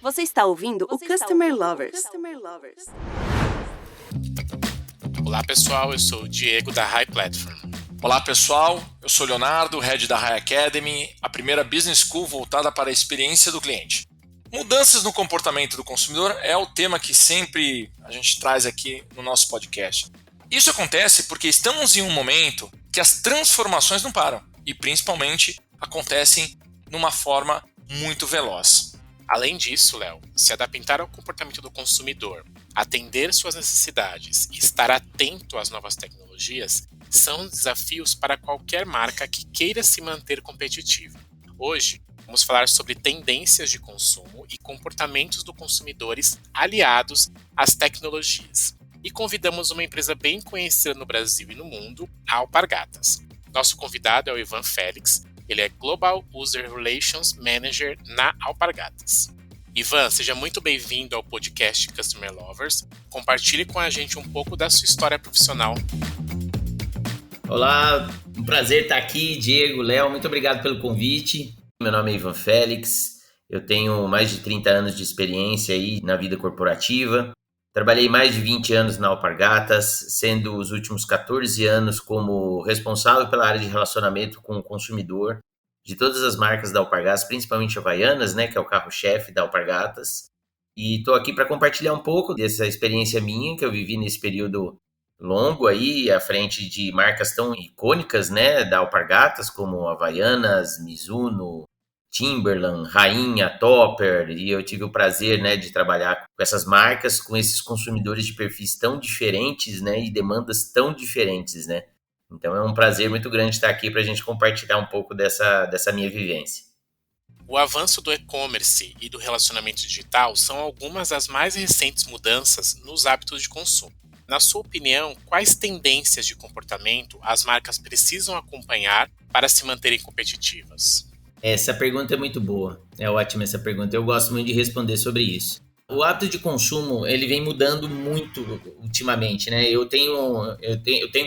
Você está ouvindo o Customer Lovers. Olá pessoal, eu sou o Diego da High Platform. Olá pessoal, eu sou Leonardo, Head da High Academy, a primeira business school voltada para a experiência do cliente. Mudanças no comportamento do consumidor é o tema que sempre a gente traz aqui no nosso podcast. Isso acontece porque estamos em um momento que as transformações não param e principalmente acontecem numa forma muito veloz. Além disso, Léo, se adaptar ao comportamento do consumidor, atender suas necessidades e estar atento às novas tecnologias são desafios para qualquer marca que queira se manter competitiva. Hoje, vamos falar sobre tendências de consumo e comportamentos dos consumidores aliados às tecnologias. E convidamos uma empresa bem conhecida no Brasil e no mundo, a Alpargatas. Nosso convidado é o Ivan Félix, ele é Global User Relations Manager na Alpargatas. Ivan, seja muito bem-vindo ao podcast Customer Lovers. Compartilhe com a gente um pouco da sua história profissional. Olá, um prazer estar aqui, Diego, Léo, muito obrigado pelo convite. Meu nome é Ivan Félix, eu tenho mais de 30 anos de experiência aí na vida corporativa. Trabalhei mais de 20 anos na Alpargatas, sendo os últimos 14 anos como responsável pela área de relacionamento com o consumidor de todas as marcas da Alpargatas, principalmente Havaianas, né, que é o carro-chefe da Alpargatas. E estou aqui para compartilhar um pouco dessa experiência minha que eu vivi nesse período longo aí, à frente de marcas tão icônicas, né, da Alpargatas, como Havaianas, Mizuno, Timberland, Rainha, Topper, e eu tive o prazer, né, de trabalhar com essas marcas, com esses consumidores de perfis tão diferentes, né, e demandas tão diferentes, né. Então é um prazer muito grande estar aqui para a gente compartilhar um pouco dessa minha vivência. O avanço do e-commerce e do relacionamento digital são algumas das mais recentes mudanças nos hábitos de consumo. Na sua opinião, quais tendências de comportamento as marcas precisam acompanhar para se manterem competitivas? Essa pergunta é muito boa, é ótima essa pergunta, eu gosto muito de responder sobre isso. O hábito de consumo, ele vem mudando muito ultimamente, né? Eu tenho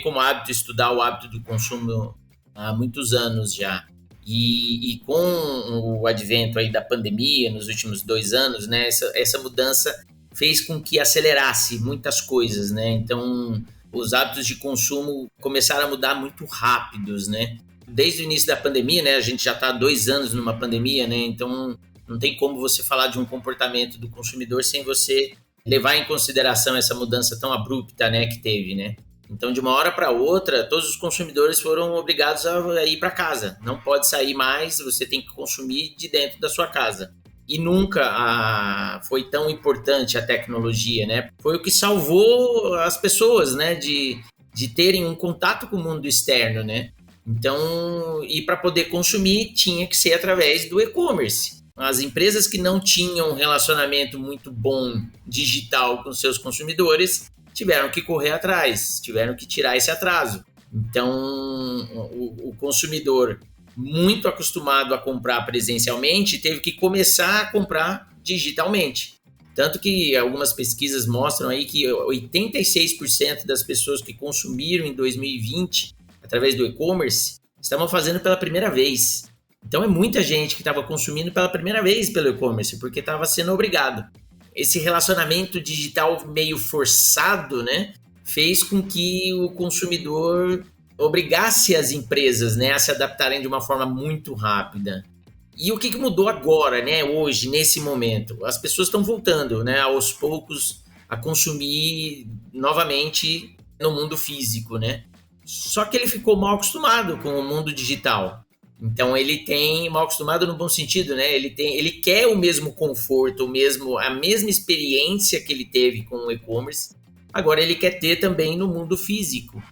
como hábito estudar o hábito do consumo há muitos anos já. E com o advento aí da pandemia, nos últimos 2 anos, né? Essa mudança fez com que acelerasse muitas coisas, né? Então, os hábitos de consumo começaram a mudar muito rápidos, né? Desde o início da pandemia, né? A gente já está há 2 anos numa pandemia, né? Então, não tem como você falar de um comportamento do consumidor sem você levar em consideração essa mudança tão abrupta, né, que teve, né? Então, de uma hora para outra, todos os consumidores foram obrigados a ir para casa. Não pode sair mais, você tem que consumir de dentro da sua casa. E nunca foi tão importante a tecnologia, né? Foi o que salvou as pessoas, né, de terem um contato com o mundo externo, né? Então, e para poder consumir, tinha que ser através do e-commerce. As empresas que não tinham um relacionamento muito bom digital com seus consumidores tiveram que correr atrás, tiveram que tirar esse atraso. Então, o consumidor muito acostumado a comprar presencialmente teve que começar a comprar digitalmente. Tanto que algumas pesquisas mostram aí que 86% das pessoas que consumiram em 2020 através do e-commerce estavam fazendo pela primeira vez. Então é muita gente que estava consumindo pela primeira vez pelo e-commerce, porque estava sendo obrigado. Esse relacionamento digital meio forçado, né, fez com que o consumidor obrigasse as empresas, né, a se adaptarem de uma forma muito rápida. E o que mudou agora, né, hoje, nesse momento? As pessoas estão voltando, né, aos poucos a consumir novamente no mundo físico, né? Só que ele ficou mal acostumado com o mundo digital. Então ele tem, mal acostumado no bom sentido, né? Ele quer o mesmo conforto, a mesma experiência que ele teve com o e-commerce. Agora ele quer ter também no mundo físico.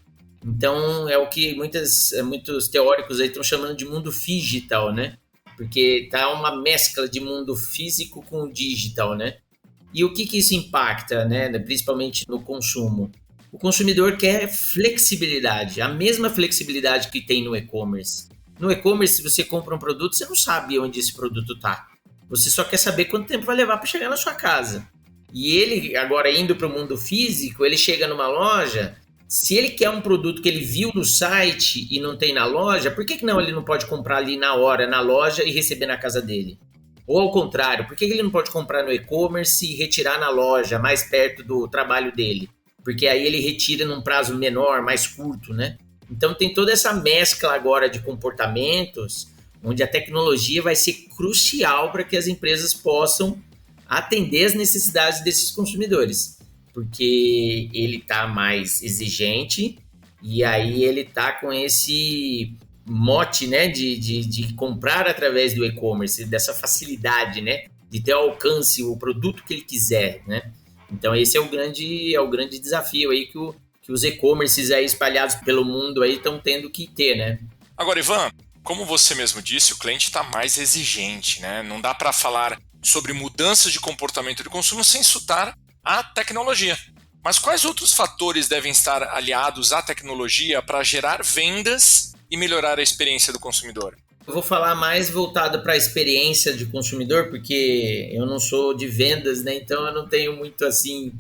Então é o que muitos teóricos aí estão chamando de mundo digital, né? Porque tá uma mescla de mundo físico com o digital, né? E o que isso impacta, né? Principalmente no consumo. O consumidor quer flexibilidade, a mesma flexibilidade que tem no e-commerce. No e-commerce, se você compra um produto, você não sabe onde esse produto está. Você só quer saber quanto tempo vai levar para chegar na sua casa. E ele, agora indo para o mundo físico, ele chega numa loja, se ele quer um produto que ele viu no site e não tem na loja, por que não ele não pode comprar ali na hora, na loja e receber na casa dele? Ou ao contrário, por que ele não pode comprar no e-commerce e retirar na loja, mais perto do trabalho dele? Porque aí ele retira num prazo menor, mais curto, né? Então tem toda essa mescla agora de comportamentos, onde a tecnologia vai ser crucial para que as empresas possam atender as necessidades desses consumidores. Porque ele está mais exigente e aí ele está com esse mote, né, de comprar através do e-commerce, dessa facilidade, né, de ter ao alcance o produto que ele quiser, né? Então esse é o grande desafio aí que os e-commerces aí espalhados pelo mundo aí estão tendo que ter, né? Agora, Ivan, como você mesmo disse, o cliente está mais exigente, né? Não dá para falar sobre mudanças de comportamento de consumo sem citar a tecnologia. Mas quais outros fatores devem estar aliados à tecnologia para gerar vendas e melhorar a experiência do consumidor? Eu vou falar mais voltado para a experiência de consumidor, porque eu não sou de vendas, né? Então eu não tenho muito assim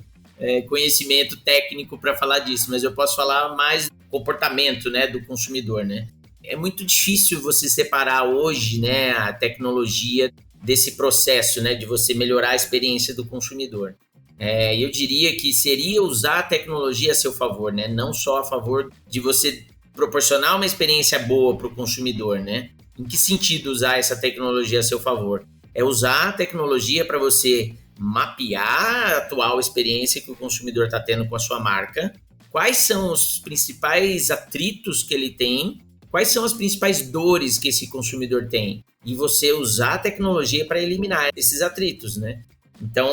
conhecimento técnico para falar disso, mas eu posso falar mais do comportamento, né, do consumidor, né? É muito difícil você separar hoje, né, a tecnologia desse processo, né, de você melhorar a experiência do consumidor. Eu diria que seria usar a tecnologia a seu favor, né? Não só a favor de você proporcionar uma experiência boa para o consumidor, né? Em que sentido usar essa tecnologia a seu favor? É usar a tecnologia para você mapear a atual experiência que o consumidor está tendo com a sua marca, quais são os principais atritos que ele tem, quais são as principais dores que esse consumidor tem, e você usar a tecnologia para eliminar esses atritos, né? Então,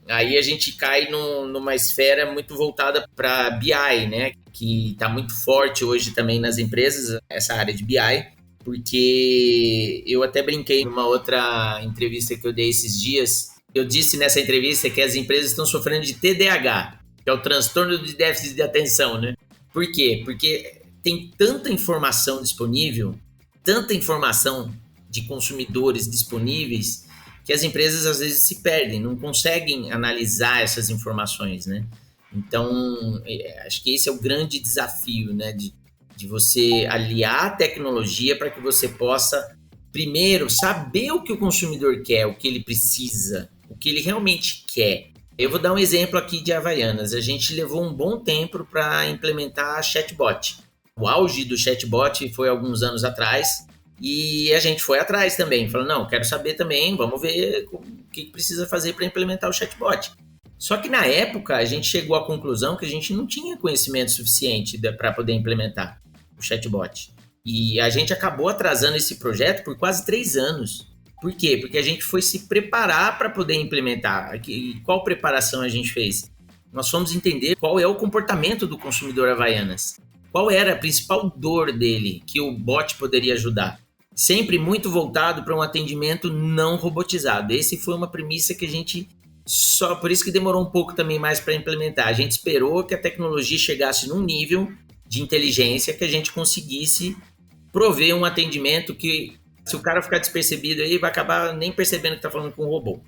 aí a gente cai numa esfera muito voltada para BI, né? Que está muito forte hoje também nas empresas, essa área de BI, porque eu até brinquei numa outra entrevista que eu dei esses dias. Eu disse nessa entrevista que as empresas estão sofrendo de TDAH, que é o transtorno de déficit de atenção, né? Por quê? Porque tem tanta informação disponível, tanta informação de consumidores disponíveis, que as empresas às vezes se perdem, não conseguem analisar essas informações, né? Então, acho que esse é o grande desafio, né? De você aliar a tecnologia para que você possa, primeiro, saber o que o consumidor quer, o que ele precisa, o que ele realmente quer. Eu vou dar um exemplo aqui de Havaianas. A gente levou um bom tempo para implementar a chatbot. O auge do chatbot foi alguns anos atrás, e a gente foi atrás também, falou, não, quero saber também, vamos ver o que precisa fazer para implementar o chatbot. Só que na época a gente chegou à conclusão que a gente não tinha conhecimento suficiente para poder implementar o chatbot. E a gente acabou atrasando esse projeto por quase 3 anos. Por quê? Porque a gente foi se preparar para poder implementar. E qual preparação a gente fez? Nós fomos entender qual é o comportamento do consumidor Havaianas. Qual era a principal dor dele que o bot poderia ajudar? Sempre muito voltado para um atendimento não robotizado. Esse foi uma premissa que a gente só, por isso que demorou um pouco também mais para implementar. A gente esperou que a tecnologia chegasse num nível de inteligência que a gente conseguisse prover um atendimento que, se o cara ficar despercebido aí, vai acabar nem percebendo que está falando com um robô.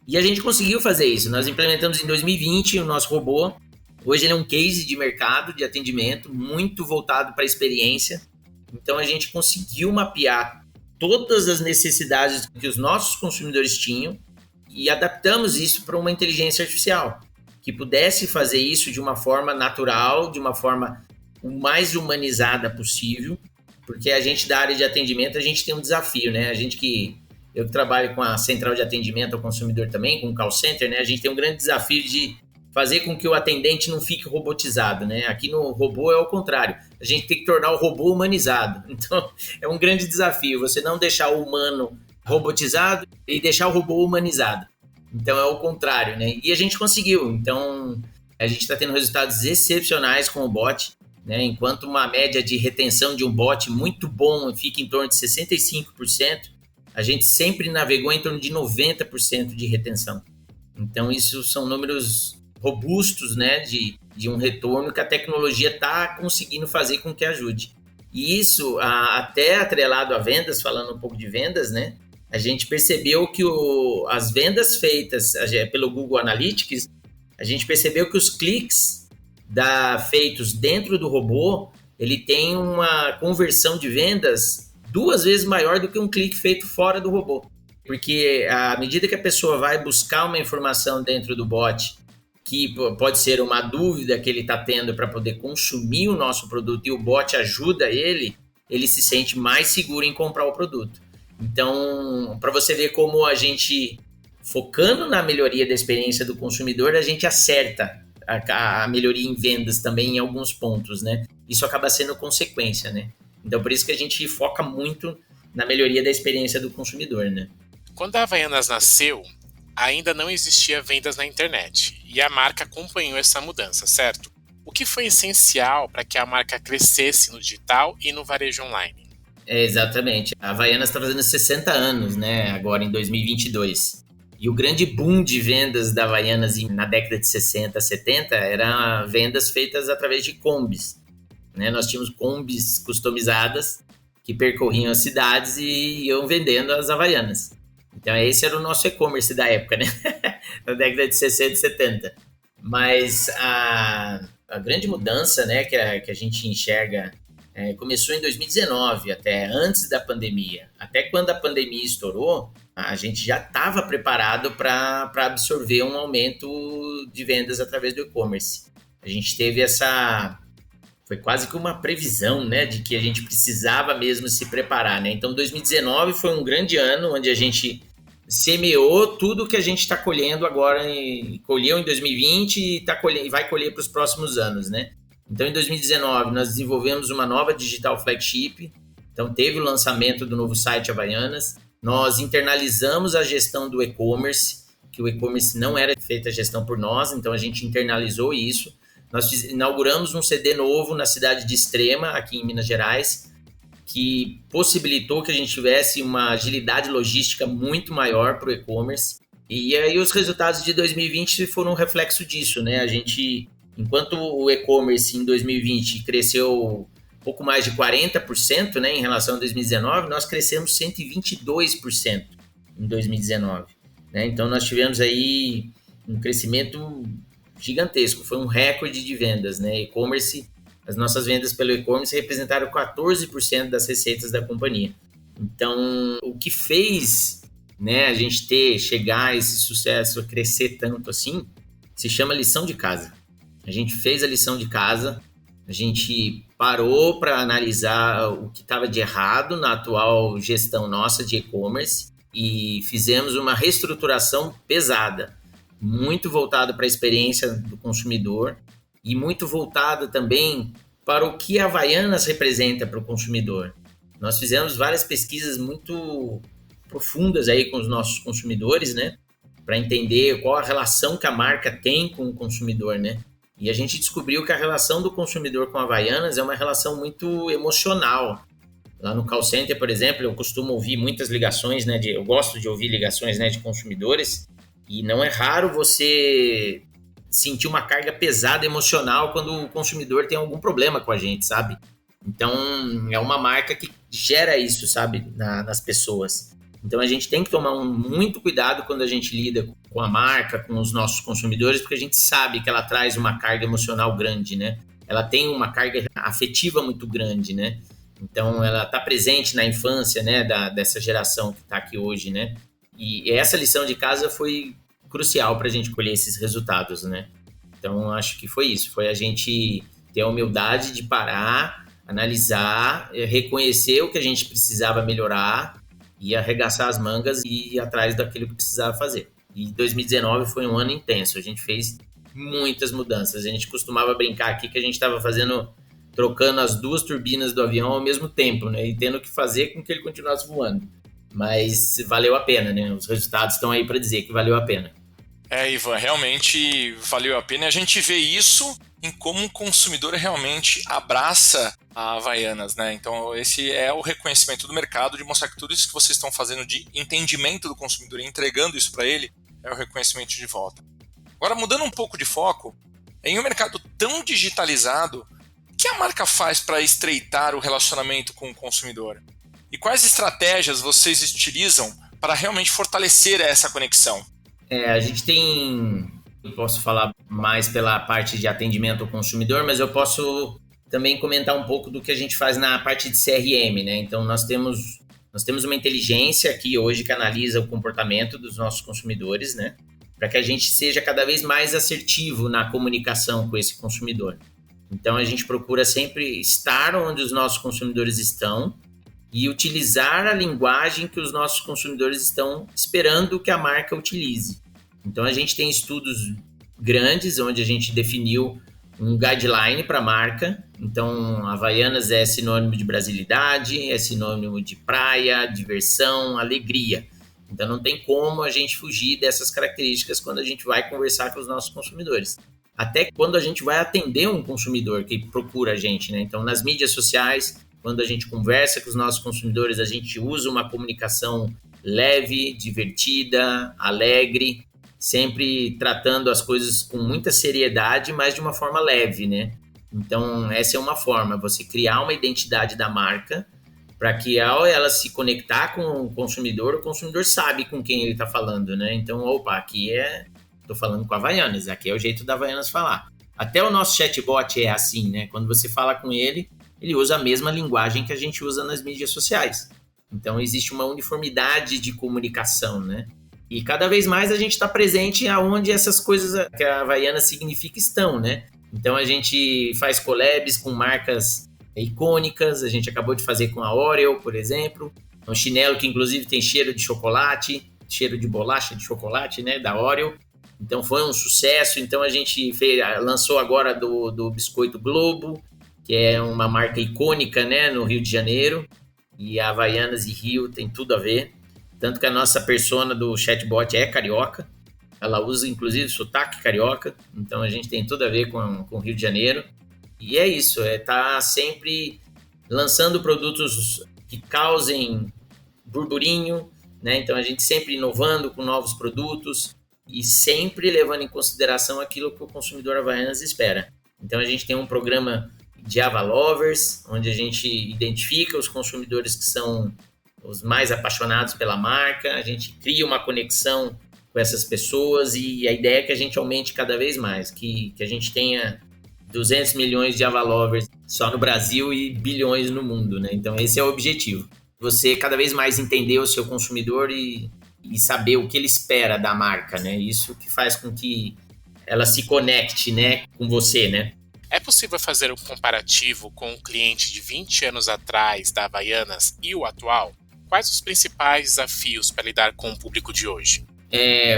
E a gente conseguiu fazer isso. Nós implementamos em 2020 o nosso robô. Hoje ele é um case de mercado, de atendimento, muito voltado para a experiência. Então a gente conseguiu mapear todas as necessidades que os nossos consumidores tinham e adaptamos isso para uma inteligência artificial, que pudesse fazer isso de uma forma natural, de uma forma o mais humanizada possível, porque a gente da área de atendimento, a gente tem um desafio, né? Eu que trabalho com a central de atendimento ao consumidor também, com o call center, né? A gente tem um grande desafio de fazer com que o atendente não fique robotizado, né? Aqui no robô é o contrário. A gente tem que tornar o robô humanizado. Então, é um grande desafio você não deixar o humano robotizado e deixar o robô humanizado. Então, é o contrário, né? E a gente conseguiu. Então, a gente está tendo resultados excepcionais com o bot, né? Enquanto uma média de retenção de um bot muito bom fica em torno de 65%, a gente sempre navegou em torno de 90% de retenção. Então, isso são números robustos, né, de um retorno que a tecnologia está conseguindo fazer com que ajude. E isso, até atrelado a vendas, falando um pouco de vendas, né, a gente percebeu que as vendas feitas pelo Google Analytics, a gente percebeu que os cliques feitos dentro do robô, ele tem uma conversão de vendas 2 vezes maior do que um clique feito fora do robô. Porque à medida que a pessoa vai buscar uma informação dentro do bot, que pode ser uma dúvida que ele está tendo para poder consumir o nosso produto e o bot ajuda ele se sente mais seguro em comprar o produto. Então, para você ver como a gente, focando na melhoria da experiência do consumidor, a gente acerta a melhoria em vendas também em alguns pontos, né? Isso acaba sendo consequência, né? Então, por isso que a gente foca muito na melhoria da experiência do consumidor, né? Quando a Havaianas nasceu, ainda não existia vendas na internet e a marca acompanhou essa mudança, certo? O que foi essencial para que a marca crescesse no digital e no varejo online? Exatamente. A Havaianas está fazendo 60 anos, né? Agora em 2022. E o grande boom de vendas da Havaianas na década de 60, 70 eram vendas feitas através de combis, né? Nós tínhamos combis customizadas que percorriam as cidades e iam vendendo as Havaianas. Então esse era o nosso e-commerce da época, né? Na década de 60 e 70. Mas a grande mudança, né, que a gente enxerga começou em 2019, até antes da pandemia. Até quando a pandemia estourou, a gente já estava preparado para absorver um aumento de vendas através do e-commerce. A gente teve foi quase que uma previsão, né, de que a gente precisava mesmo se preparar, né? Então 2019 foi um grande ano onde a gente semeou tudo que a gente está colhendo agora, colheu em 2020 e vai colher para os próximos anos, né? Então, em 2019, nós desenvolvemos uma nova digital flagship. Então, teve o lançamento do novo site Havaianas. Nós internalizamos a gestão do e-commerce, que o e-commerce não era feita a gestão por nós, então a gente internalizou isso. Nós inauguramos um CD novo na cidade de Extrema, aqui em Minas Gerais, que possibilitou que a gente tivesse uma agilidade logística muito maior para o e-commerce. E aí os resultados de 2020 foram um reflexo disso, né? A gente, enquanto o e-commerce em 2020 cresceu pouco mais de 40%, né, em relação a 2019, nós crescemos 122% em 2019. Né? Então nós tivemos aí um crescimento gigantesco, foi um recorde de vendas, né? E-commerce, as nossas vendas pelo e-commerce representaram 14% das receitas da companhia. Então, o que fez, né, a gente chegar a esse sucesso, a crescer tanto assim, se chama lição de casa. A gente fez a lição de casa, a gente parou para analisar o que estava de errado na atual gestão nossa de e-commerce e fizemos uma reestruturação pesada, muito voltada para a experiência do consumidor e muito voltada também para o que a Havaianas representa para o consumidor. Nós fizemos várias pesquisas muito profundas aí com os nossos consumidores, né? Para entender qual a relação que a marca tem com o consumidor, né? E a gente descobriu que a relação do consumidor com a Havaianas é uma relação muito emocional. Lá no call center, por exemplo, eu costumo ouvir muitas ligações, né? Eu gosto de ouvir ligações, né, de consumidores, e não é raro você sentir uma carga pesada emocional quando o consumidor tem algum problema com a gente, sabe? Então, é uma marca que gera isso, sabe, nas pessoas. Então, a gente tem que tomar muito cuidado quando a gente lida com a marca, com os nossos consumidores, porque a gente sabe que ela traz uma carga emocional grande, né? Ela tem uma carga afetiva muito grande, né? Então, ela está presente na infância, né, dessa geração que está aqui hoje, né? E essa lição de casa foi crucial para a gente colher esses resultados, né? Então, acho que foi isso. Foi a gente ter a humildade de parar, analisar, reconhecer o que a gente precisava melhorar e arregaçar as mangas e ir atrás daquilo que precisava fazer. E 2019 foi um ano intenso. A gente fez muitas mudanças. A gente costumava brincar aqui que a gente estava trocando as duas turbinas do avião ao mesmo tempo, né? E tendo que fazer com que ele continuasse voando. Mas valeu a pena, né? Os resultados estão aí para dizer que valeu a pena. Ivan, realmente valeu a pena. E a gente vê isso em como o consumidor realmente abraça a Havaianas, né? Então esse é o reconhecimento do mercado, de mostrar que tudo isso que vocês estão fazendo de entendimento do consumidor e entregando isso para ele é o reconhecimento de volta. Agora, mudando um pouco de foco, em um mercado tão digitalizado, o que a marca faz para estreitar o relacionamento com o consumidor? E quais estratégias vocês utilizam para realmente fortalecer essa conexão? A gente tem... Eu posso falar mais pela parte de atendimento ao consumidor, mas eu posso também comentar um pouco do que a gente faz na parte de CRM, né? Então, nós temos Nós temos uma inteligência aqui hoje que analisa o comportamento dos nossos consumidores, né? Para que a gente seja cada vez mais assertivo na comunicação com esse consumidor. Então, a gente procura sempre estar onde os nossos consumidores estão e utilizar a linguagem que os nossos consumidores estão esperando que a marca utilize. Então, a gente tem estudos grandes onde a gente definiu um guideline para a marca. Então, Havaianas é sinônimo de brasilidade, é sinônimo de praia, diversão, alegria. Então, não tem como a gente fugir dessas características quando a gente vai conversar com os nossos consumidores. Até quando a gente vai atender um consumidor que procura a gente, né? Então, nas mídias sociais, quando a gente conversa com os nossos consumidores, a gente usa uma comunicação leve, divertida, alegre, sempre tratando as coisas com muita seriedade, mas de uma forma leve, né? Então, essa é uma forma, você criar uma identidade da marca para que ao ela se conectar com o consumidor sabe com quem ele está falando, né? Então, aqui estou falando com a Havaianas, aqui é o jeito da Havaianas falar. Até o nosso chatbot é assim, né? Quando você fala com ele, ele usa a mesma linguagem que a gente usa nas mídias sociais. Então, existe uma uniformidade de comunicação, né? E cada vez mais a gente está presente aonde essas coisas que a Havaianas significa estão, né? Então, a gente faz collabs com marcas icônicas, a gente acabou de fazer com a Oreo, por exemplo, um chinelo que inclusive tem cheiro de chocolate, cheiro de bolacha de chocolate, né, da Oreo. Então, foi um sucesso. Então, a gente lançou agora do Biscoito Globo, que é uma marca icônica, né, no Rio de Janeiro, e a Havaianas e Rio tem tudo a ver. Tanto que a nossa persona do chatbot é carioca, ela usa inclusive sotaque carioca, então a gente tem tudo a ver com o Rio de Janeiro. E é isso, tá sempre lançando produtos que causem burburinho, né? Então a gente sempre inovando com novos produtos e sempre levando em consideração aquilo que o consumidor Havaianas espera. Então a gente tem um programa de Hava Lovers, onde a gente identifica os consumidores que são os mais apaixonados pela marca, a gente cria uma conexão com essas pessoas e a ideia é que a gente aumente cada vez mais, que a gente tenha 200 milhões de Hava Lovers só no Brasil e bilhões no mundo, né? Então esse é o objetivo. Você cada vez mais entender o seu consumidor e saber o que ele espera da marca, né? Isso que faz com que ela se conecte, né, com você, né? É possível fazer um comparativo com o cliente de 20 anos atrás da Havaianas e o atual? Quais os principais desafios para lidar com o público de hoje?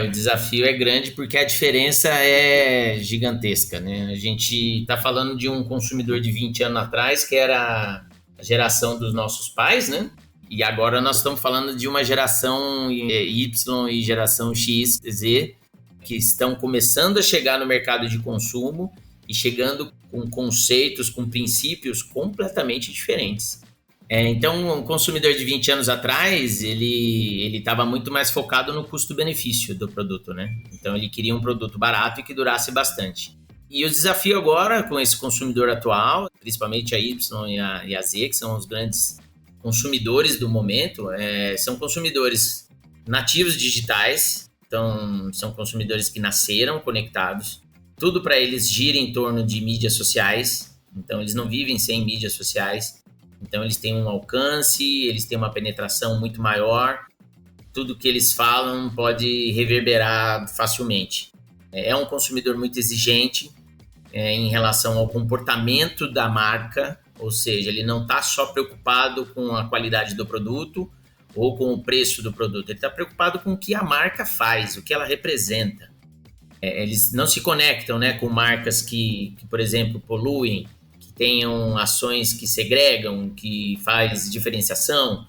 O desafio é grande porque a diferença é gigantesca, né? A gente está falando de um consumidor de 20 anos atrás, que era a geração dos nossos pais, né? E agora nós estamos falando de uma geração Y e geração X, Z, que estão começando a chegar no mercado de consumo e chegando com conceitos, com princípios completamente diferentes. Então, o consumidor de 20 anos atrás, ele estava muito mais focado no custo-benefício do produto, né? Então, ele queria um produto barato e que durasse bastante. E o desafio agora com esse consumidor atual, principalmente a Y e a Z, que são os grandes consumidores do momento, são consumidores nativos digitais, então são consumidores que nasceram conectados, tudo para eles gira em torno de mídias sociais, então eles não vivem sem mídias sociais. Então, eles têm um alcance, eles têm uma penetração muito maior. Tudo que eles falam pode reverberar facilmente. É um consumidor muito exigente em relação ao comportamento da marca, ou seja, ele não está só preocupado com a qualidade do produto ou com o preço do produto. Ele está preocupado com o que a marca faz, o que ela representa. Eles não se conectam, né, com marcas que, por exemplo, poluem, tenham ações que segregam, que faz diferenciação,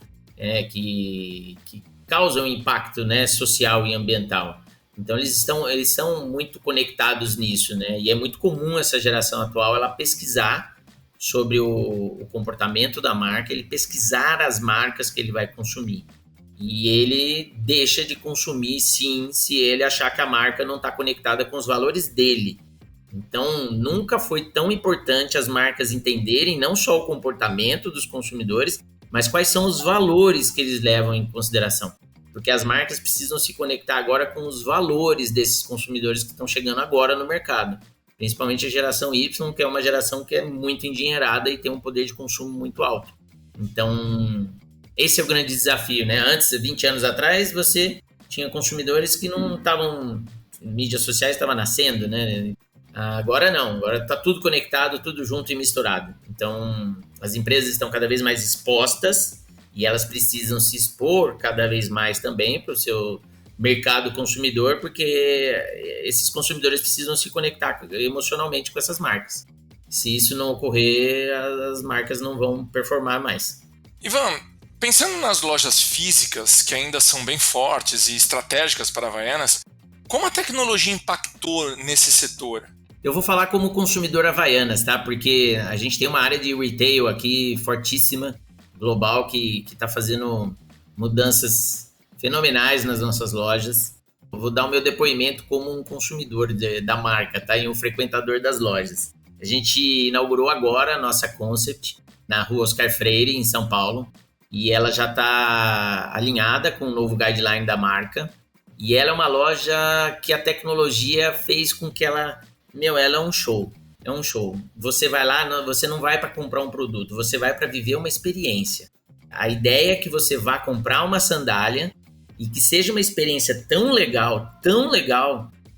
que causam impacto, né, social e ambiental. Então, eles são muito conectados nisso, né? E é muito comum essa geração atual ela pesquisar sobre o comportamento da marca, ele pesquisar as marcas que ele vai consumir. E ele deixa de consumir, sim, se ele achar que a marca não está conectada com os valores dele. Então, nunca foi tão importante as marcas entenderem não só o comportamento dos consumidores, mas quais são os valores que eles levam em consideração. Porque as marcas precisam se conectar agora com os valores desses consumidores que estão chegando agora no mercado. Principalmente a geração Y, que é uma geração que é muito endinheirada e tem um poder de consumo muito alto. Então, esse é o grande desafio, né? Antes, 20 anos atrás, você tinha consumidores que não estavam... Mídias sociais estavam nascendo, né? Agora não, agora está tudo conectado, tudo junto e misturado. Então, as empresas estão cada vez mais expostas e elas precisam se expor cada vez mais também para o seu mercado consumidor, porque esses consumidores precisam se conectar emocionalmente com essas marcas. Se isso não ocorrer, as marcas não vão performar mais. Ivan, pensando nas lojas físicas, que ainda são bem fortes e estratégicas para Havaianas, como a tecnologia impactou nesse setor? Eu vou falar como consumidor Havaianas, tá? Porque a gente tem uma área de retail aqui fortíssima, global, que está fazendo mudanças fenomenais nas nossas lojas. Eu vou dar o meu depoimento como um consumidor da marca, tá? E um frequentador das lojas. A gente inaugurou agora a nossa Concept na Rua Oscar Freire, em São Paulo. E ela já está alinhada com o novo guideline da marca. E ela é uma loja que a tecnologia fez com que ela é um show. É um show. Você vai lá, você não vai para comprar um produto, você vai para viver uma experiência. A ideia é que você vá comprar uma sandália e que seja uma experiência tão legal,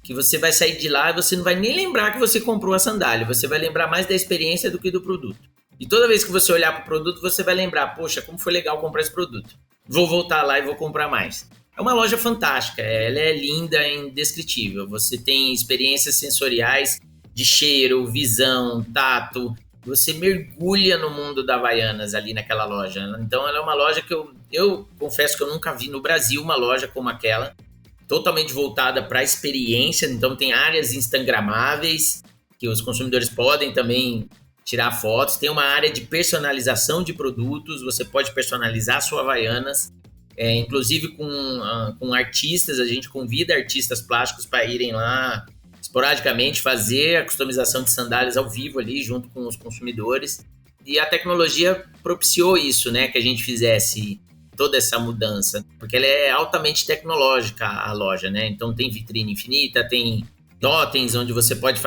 que você vai sair de lá e você não vai nem lembrar que você comprou a sandália. Você vai lembrar mais da experiência do que do produto. E toda vez que você olhar para o produto, você vai lembrar, poxa, como foi legal comprar esse produto. Vou voltar lá e vou comprar mais. É uma loja fantástica, ela é linda e indescritível. Você tem experiências sensoriais de cheiro, visão, tato. Você mergulha no mundo da Havaianas ali naquela loja. Então ela é uma loja que eu confesso que eu nunca vi no Brasil uma loja como aquela. Totalmente voltada para a experiência. Então tem áreas instagramáveis que os consumidores podem também tirar fotos. Tem uma área de personalização de produtos. Você pode personalizar a sua Havaianas. Inclusive com artistas, a gente convida artistas plásticos para irem lá esporadicamente fazer a customização de sandálias ao vivo ali junto com os consumidores. E a tecnologia propiciou isso, né, que a gente fizesse toda essa mudança, porque ela é altamente tecnológica, a loja, né? Então tem vitrine infinita, tem totens onde você pode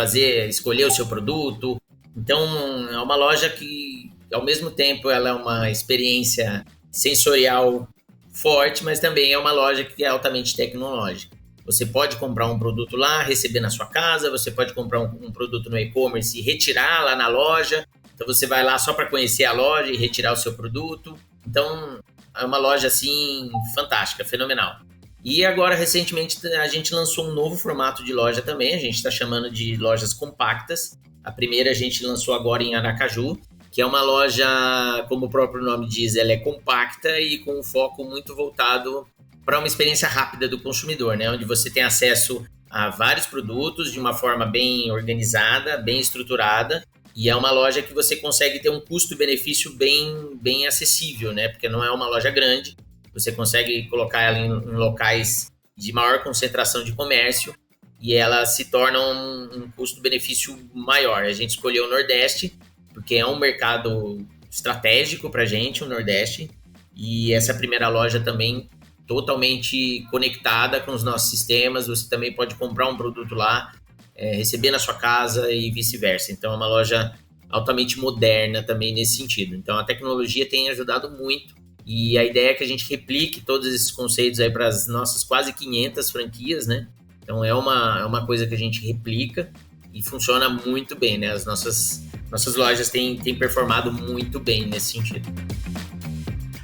escolher o seu produto. Então é uma loja que, ao mesmo tempo, ela é uma experiência sensorial forte, mas também é uma loja que é altamente tecnológica. Você pode comprar um produto lá, receber na sua casa, você pode comprar um produto no e-commerce e retirar lá na loja. Então você vai lá só para conhecer a loja e retirar o seu produto. Então é uma loja assim fantástica, fenomenal. E agora recentemente a gente lançou um novo formato de loja também, a gente está chamando de lojas compactas. A primeira a gente lançou agora em Aracaju, que é uma loja, como o próprio nome diz, ela é compacta e com um foco muito voltado para uma experiência rápida do consumidor, né? Onde você tem acesso a vários produtos de uma forma bem organizada, bem estruturada, e é uma loja que você consegue ter um custo-benefício bem acessível, né? Porque não é uma loja grande, você consegue colocar ela em locais de maior concentração de comércio e ela se torna um custo-benefício maior. A gente escolheu o Nordeste, porque é um mercado estratégico para a gente, o Nordeste, e essa primeira loja também totalmente conectada com os nossos sistemas. Você também pode comprar um produto lá, receber na sua casa e vice-versa. Então é uma loja altamente moderna também nesse sentido. Então a tecnologia tem ajudado muito e a ideia é que a gente replique todos esses conceitos aí para as nossas quase 500 franquias, né? Então é uma coisa que a gente replica e funciona muito bem, né? As nossas lojas têm performado muito bem nesse sentido.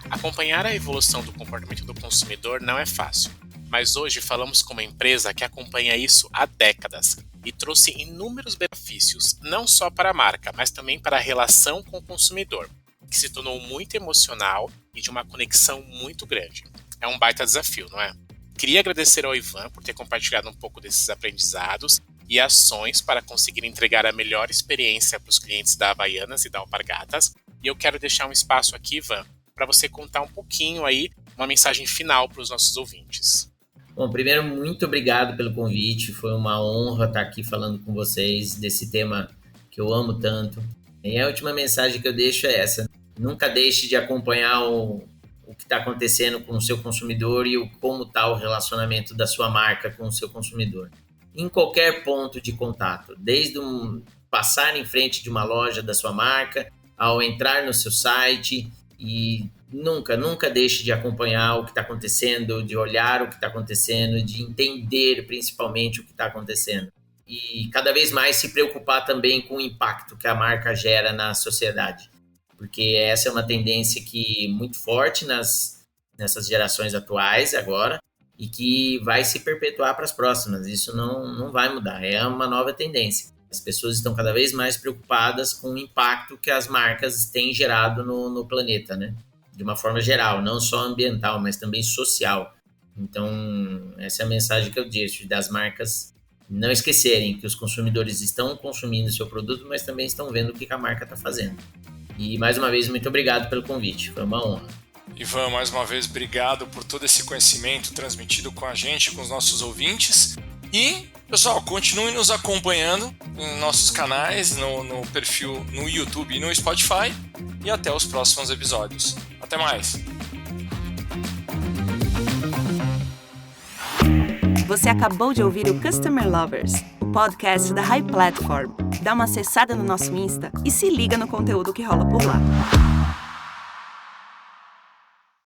Acompanhar a evolução do comportamento do consumidor não é fácil, mas hoje falamos com uma empresa que acompanha isso há décadas e trouxe inúmeros benefícios, não só para a marca, mas também para a relação com o consumidor, que se tornou muito emocional e de uma conexão muito grande. É um baita desafio, não é? Queria agradecer ao Ivan por ter compartilhado um pouco desses aprendizados e ações para conseguir entregar a melhor experiência para os clientes da Havaianas e da Alpargatas. E eu quero deixar um espaço aqui, Ivan, para você contar um pouquinho aí, uma mensagem final para os nossos ouvintes. Bom, primeiro, muito obrigado pelo convite. Foi uma honra estar aqui falando com vocês desse tema que eu amo tanto. E a última mensagem que eu deixo é essa. Nunca deixe de acompanhar o que está acontecendo com o seu consumidor e como está o relacionamento da sua marca com o seu consumidor. Em qualquer ponto de contato, desde passar em frente de uma loja da sua marca, ao entrar no seu site e nunca deixe de acompanhar o que está acontecendo, de olhar o que está acontecendo, de entender principalmente o que está acontecendo. E cada vez mais se preocupar também com o impacto que a marca gera na sociedade. Porque essa é uma tendência que muito forte nessas gerações atuais agora e que vai se perpetuar para as próximas. Isso não vai mudar, é uma nova tendência. As pessoas estão cada vez mais preocupadas com o impacto que as marcas têm gerado no planeta, né? De uma forma geral, não só ambiental, mas também social. Então, essa é a mensagem que eu deixo, das marcas não esquecerem que os consumidores estão consumindo seu produto, mas também estão vendo o que a marca está fazendo. E, mais uma vez, muito obrigado pelo convite, foi uma honra. Ivan, mais uma vez, obrigado por todo esse conhecimento transmitido com a gente, com os nossos ouvintes. E, pessoal, continuem nos acompanhando em nossos canais, no perfil no YouTube e no Spotify. E até os próximos episódios. Até mais! Você acabou de ouvir o Customer Lovers, o podcast da High Platform. Dá uma acessada no nosso Insta e se liga no conteúdo que rola por lá.